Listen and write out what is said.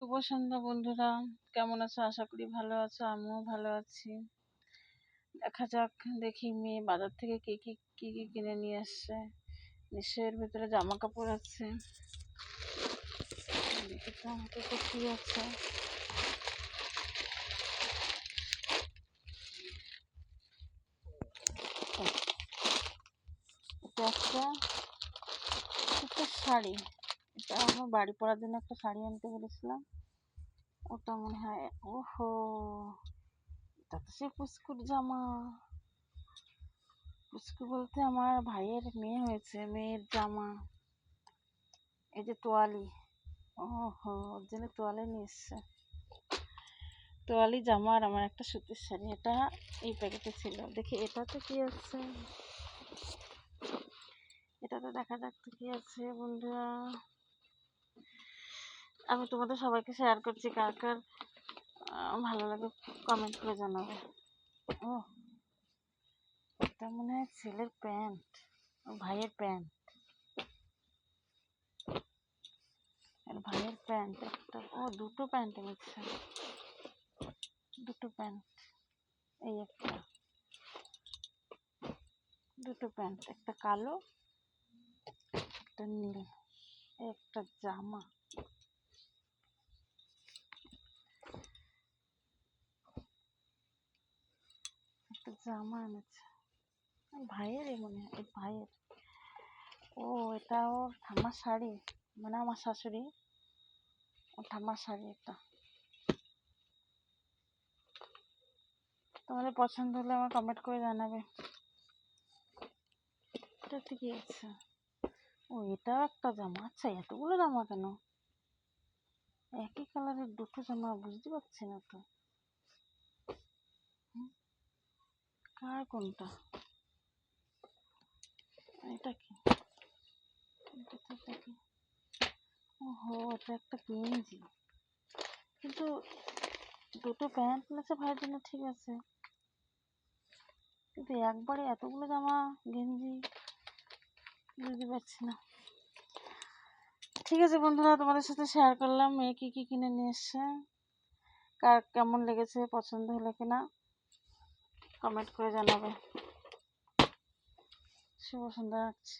শুভ সন্ধ্যা বন্ধুরা, কেমন আছো? আশা করি ভালো আছো, আমিও ভালো আছি। দেখা যাক, দেখি মেয়ে বাজার থেকে কি কি কি কি কিনে নিয়ে আসছে। নিশ্চয়ের ভিতরে জামা কাপড় আছে। দেখি তো আমাকে তো কি আছে। এটা একটা শাড়ি। এটা আমার বাড়ি পরার জন্য একটা শাড়ি আনতে বলেছিলাম। ওটা মনে হয়, ওহো, এটা তো সে পুস্কুর জামা। পুস্কু বলতে আমার ভাইয়ের মেয়ে হয়েছে, মেয়ের জামা। এই যে তোয়ালি, ওহো, ওর জন্য তোয়ালে নিয়ে এসছে। তোয়ালি জামা আর আমার একটা সুতির শাড়ি, এটা এই প্যাকেটে ছিল। দেখি এটাতে কি আছে, এটাতে দেখা যাক তো কি আছে বন্ধুরা। আমি তোমাদের সবাইকে শেয়ার করছি, কার কার ভালো লাগে কমেন্ট করে জানাবে। ও, এটা মনে হয় ছেলের প্যান্ট, ভাইয়ের প্যান্ট। ভাইয়ের প্যান্ট একটা, ও দুটো প্যান্ট এনেছে, দুটো প্যান্ট। এই একটা, দুটো প্যান্ট, একটা কালো একটা নীল, একটা জামা। একটা জামা এনেছে ভাইয়ের, মনে হয় এই ভাইয়ের। ও, এটা ওর ঠাম্মার শাড়ি, মানে আমার শাশুড়ি, ওর ঠাম্মার শাড়ি এটা। তোমাদের পছন্দ হলে আমার কমেন্ট করে জানাবে। এটাতে কি আছে? ও, এটাও একটা জামা। আচ্ছা, এতগুলো জামা কেন? একই কালারের দুটো জামা, বুঝতে পারছি না তো কার কোনটা। এটা কি? ওহো, এটা একটা গেঞ্জি। কিন্তু দুটো প্যান্ট এনেছে ভাইয়ের জন্য, ঠিক আছে, কিন্তু একবারে এতগুলো জামা গেঞ্জি বুঝতে পারছি না। ঠিক আছে বন্ধুরা, তোমাদের সাথে শেয়ার করলাম মেয়ে কি কি কিনে নিয়ে এসছে। কার কেমন লেগেছে, পছন্দ হলো কিনা কমেন্ট করে জানাবে। শুভ সন্ধ্যা রাখছি।